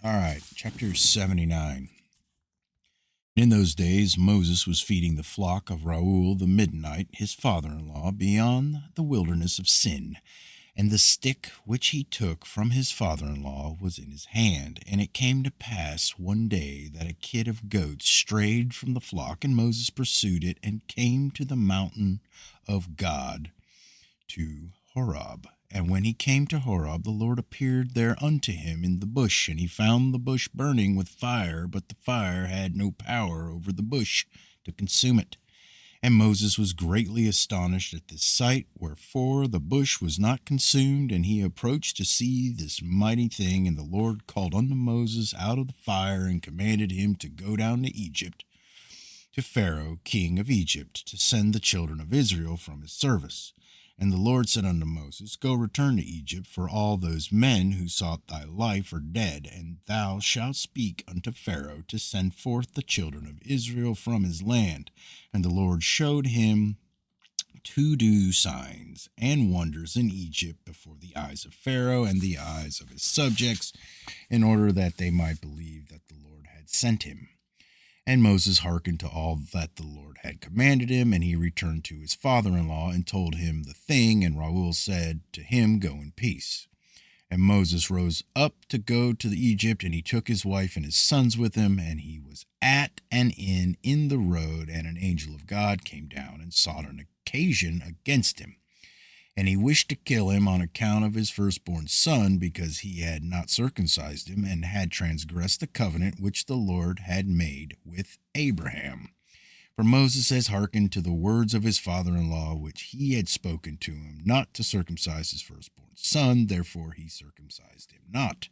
All right, chapter 79. In those days, Moses was feeding the flock of Reuel the Midianite, his father in law, beyond the wilderness of Sin. And the stick which he took from his father in law was in his hand. And it came to pass one day that a kid of goats strayed from the flock, and Moses pursued it and came to the mountain of God, to Horeb. And when he came to Horeb, the Lord appeared there unto him in the bush, and he found the bush burning with fire, but the fire had no power over the bush to consume it. And Moses was greatly astonished at this sight, wherefore the bush was not consumed. And he approached to see this mighty thing. And the Lord called unto Moses out of the fire, and commanded him to go down to Egypt, to Pharaoh king of Egypt, to send the children of Israel from his service. And the Lord said unto Moses, Go return to Egypt, for all those men who sought thy life are dead, and thou shalt speak unto Pharaoh to send forth the children of Israel from his land. And the Lord showed him to do signs and wonders in Egypt before the eyes of Pharaoh and the eyes of his subjects, in order that they might believe that the Lord had sent him. And Moses hearkened to all that the Lord had commanded him, and he returned to his father-in-law and told him the thing. And Reuel said to him, Go in peace. And Moses rose up to go to Egypt, and he took his wife and his sons with him. And he was at an inn in the road, and an angel of God came down and sought an occasion against him. And he wished to kill him on account of his firstborn son, because he had not circumcised him, and had transgressed the covenant which the Lord had made with Abraham. For Moses has hearkened to the words of his father-in-law, which he had spoken to him, not to circumcise his firstborn son, therefore he circumcised him not.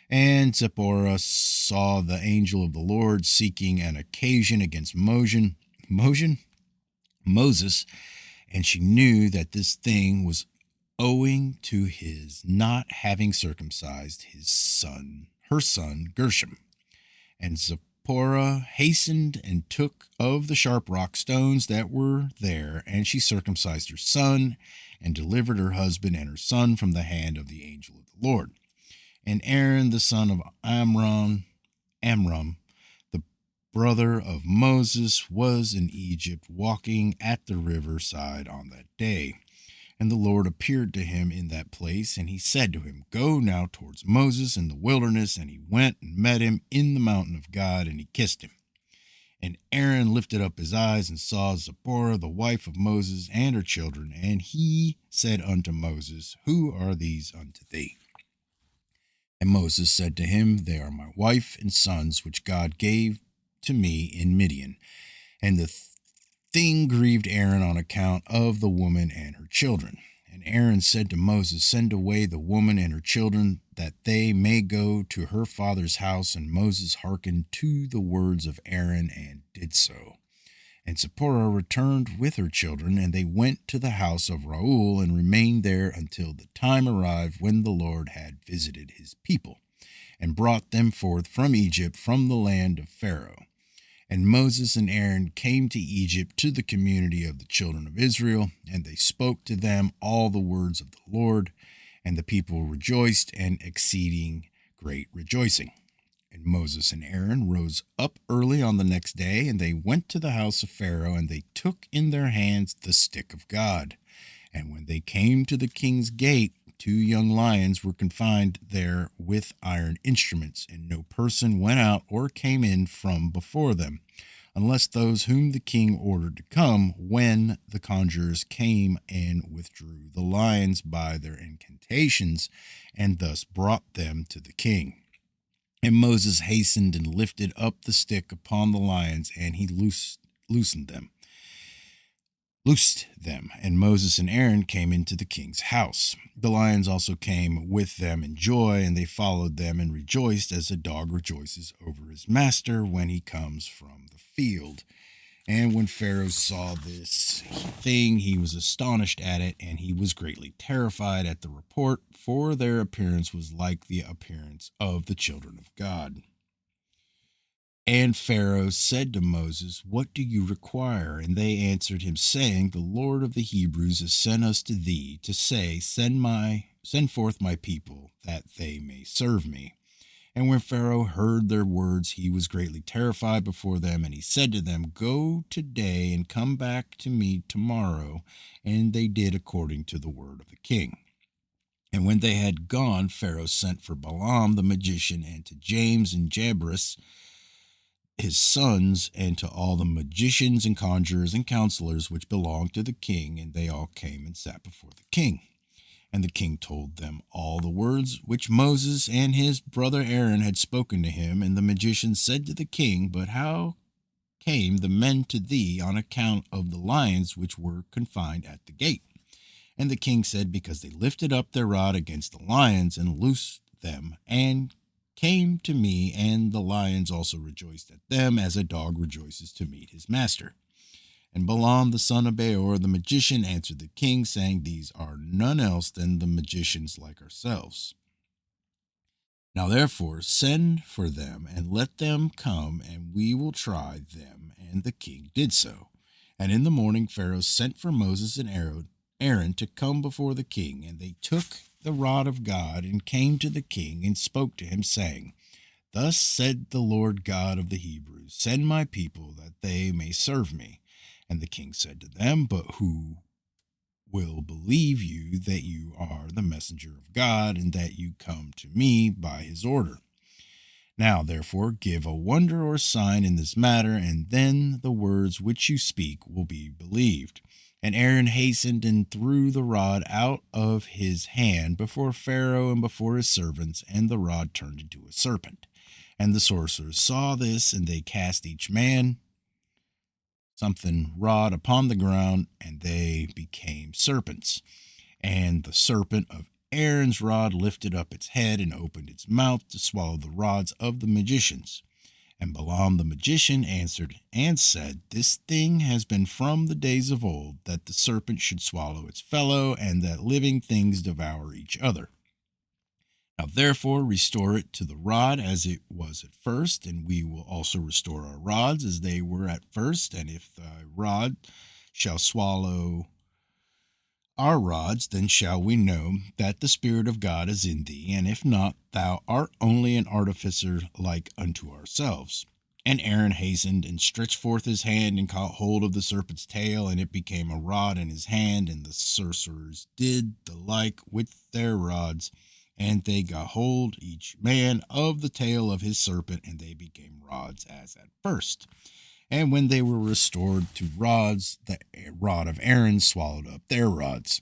And Zipporah saw the angel of the Lord seeking an occasion against Moses, and she knew that this thing was owing to his not having circumcised her son Gershom. And Zipporah hastened and took of the sharp rock stones that were there, and she circumcised her son, and delivered her husband and her son from the hand of the angel of the Lord. And Aaron the son of Amram, the brother of Moses, was in Egypt, walking at the riverside on that day. And the Lord appeared to him in that place, and he said to him, Go now towards Moses in the wilderness. And he went and met him in the mountain of God, and he kissed him. And Aaron lifted up his eyes and saw Zipporah, the wife of Moses, and her children. And he said unto Moses, Who are these unto thee? And Moses said to him, They are my wife and sons, which God gave to me in Midian. And the thing grieved Aaron on account of the woman and her children. And Aaron said to Moses, Send away the woman and her children, that they may go to her father's house. And Moses hearkened to the words of Aaron, and did so. And Zipporah returned with her children, and they went to the house of Reuel, and remained there until the time arrived when the Lord had visited his people, and brought them forth from Egypt, from the land of Pharaoh. And Moses and Aaron came to Egypt to the community of the children of Israel, and they spoke to them all the words of the Lord, and the people rejoiced, and exceeding great rejoicing. And Moses and Aaron rose up early on the next day, and they went to the house of Pharaoh, and they took in their hands the stick of God. And when they came to the king's gate, 2 young lions were confined there with iron instruments, and no person went out or came in from before them, unless those whom the king ordered to come. When the conjurers came and withdrew the lions by their incantations, and thus brought them to the king. And Moses hastened and lifted up the stick upon the lions, and he loosed them. And Moses and Aaron came into the king's house. The lions also came with them in joy, and they followed them and rejoiced, as a dog rejoices over his master when he comes from the field. And when Pharaoh saw this thing, he was astonished at it, and he was greatly terrified at the report, for their appearance was like the appearance of the children of God. And Pharaoh said to Moses, What do you require? And they answered him, saying, The Lord of the Hebrews has sent us to thee, to say, Send forth my people, that they may serve me. And when Pharaoh heard their words, he was greatly terrified before them, and he said to them, "Go today and come back to me tomorrow." And they did according to the word of the king. And when they had gone, Pharaoh sent for Balaam the magician, and to James and Jabris his sons, and to all the magicians and conjurers and counselors which belonged to the king, and they all came and sat before the king. And the king told them all the words which Moses and his brother Aaron had spoken to him. And the magicians said to the king, "But how came the men to thee on account of the lions which were confined at the gate?" And the king said, "Because they lifted up their rod against the lions and loosed them, and came to me, and the lions also rejoiced at them, as a dog rejoices to meet his master." And Balaam the son of Beor the magician answered the king, saying, "These are none else than the magicians like ourselves. Now therefore send for them, and let them come, and we will try them." And the king did so. And in the morning Pharaoh sent for Moses and Aaron to come before the king. And they took the rod of God, and came to the king, and spoke to him, saying, "Thus said the Lord God of the Hebrews, Send my people, that they may serve me." And the king said to them, "But who will believe you that you are the messenger of God, and that you come to me by his order? Now, therefore, give a wonder or sign in this matter, and then the words which you speak will be believed." And Aaron hastened and threw the rod out of his hand before Pharaoh and before his servants, and the rod turned into a serpent. And the sorcerers saw this, and they cast each man something rod upon the ground, and they became serpents. And the serpent of Aaron's rod lifted up its head and opened its mouth to swallow the rods of the magicians. And Balaam the magician answered and said, "This thing has been from the days of old, that the serpent should swallow its fellow, and that living things devour each other. Now therefore restore it to the rod as it was at first, and we will also restore our rods as they were at first. And if thy rod shall swallow our rods, then shall we know that the Spirit of God is in thee, and if not, thou art only an artificer like unto ourselves." And Aaron hastened and stretched forth his hand and caught hold of the serpent's tail, and it became a rod in his hand. And the sorcerers did the like with their rods, and they got hold each man of the tail of his serpent, and they became rods as at first. And when they were restored to rods, the rod of Aaron swallowed up their rods.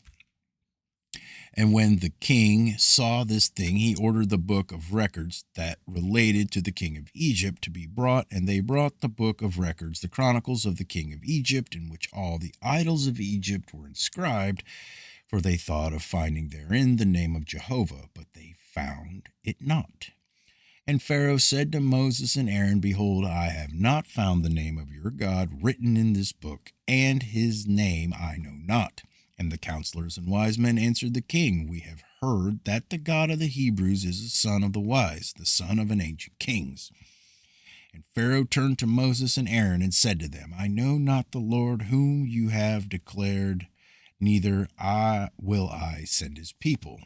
And when the king saw this thing, he ordered the book of records that related to the king of Egypt to be brought. And they brought the book of records, the chronicles of the king of Egypt, in which all the idols of Egypt were inscribed, for they thought of finding therein the name of Jehovah, but they found it not. And Pharaoh said to Moses and Aaron, "Behold, I have not found the name of your God written in this book, and his name I know not." And the counselors and wise men answered the king, "We have heard that the God of the Hebrews is the son of the wise, the son of an ancient kings." And Pharaoh turned to Moses and Aaron and said to them, "I know not the Lord whom you have declared, neither will I send his people."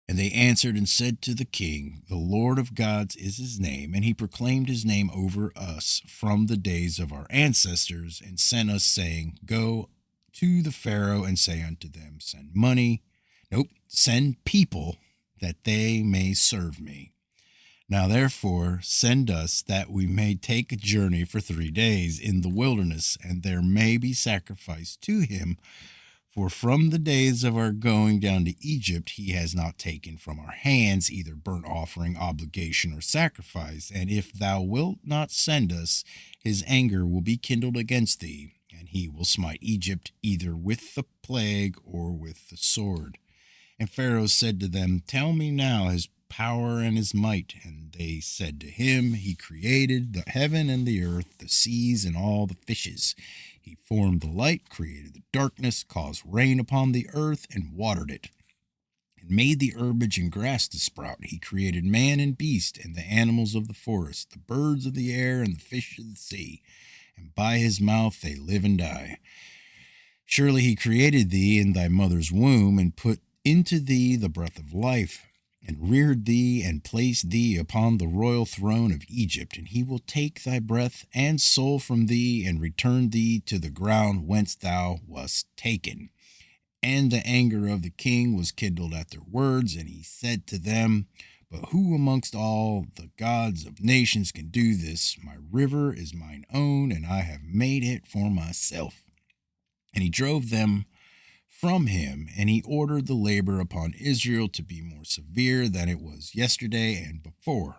And they answered and said to the king, "The Lord of gods is his name, and he proclaimed his name over us from the days of our ancestors, and sent us, saying, Go to the Pharaoh and say unto them, send people, that they may serve me. Now therefore send us, that we may take a journey for 3 days in the wilderness, and there may be sacrifice to him. For from the days of our going down to Egypt, he has not taken from our hands either burnt offering, obligation, or sacrifice. And if thou wilt not send us, his anger will be kindled against thee, and he will smite Egypt either with the plague or with the sword." And Pharaoh said to them, "Tell me now his power and his might." And they said to him, "He created the heaven and the earth, the seas, and all the fishes. He formed the light, created the darkness, caused rain upon the earth, and watered it, and made the herbage and grass to sprout. He created man and beast, and the animals of the forest, the birds of the air, and the fish of the sea. And by his mouth they live and die. Surely he created thee in thy mother's womb, and put into thee the breath of life. and reared thee, and placed thee upon the royal throne of Egypt. And he will take thy breath and soul from thee, and return thee to the ground whence thou wast taken. And the anger of the king was kindled at their words, and he said to them, But who amongst all the gods of nations can do this? My river is mine own, and I have made it for myself. And he drove them from him, and he ordered the labor upon Israel to be more severe than it was yesterday and before.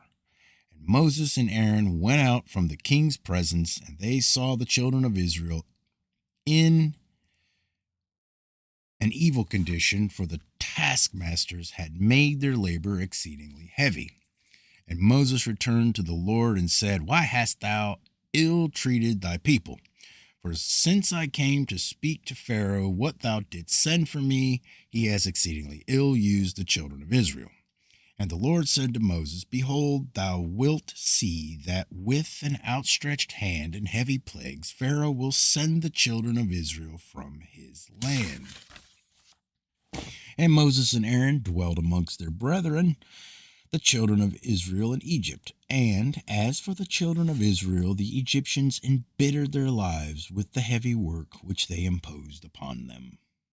And Moses and Aaron went out from the king's presence, and they saw the children of Israel in an evil condition, for the taskmasters had made their labor exceedingly heavy. And Moses returned to the Lord and said, Why hast thou ill treated thy people? For since I came to speak to Pharaoh what thou didst send for me, he has exceedingly ill used the children of Israel. And the Lord said to Moses, Behold, thou wilt see that with an outstretched hand and heavy plagues Pharaoh will send the children of Israel from his land. And Moses and Aaron dwelled amongst their brethren, the children of Israel in Egypt. And as for the children of Israel, the Egyptians embittered their lives with the heavy work which they imposed upon them.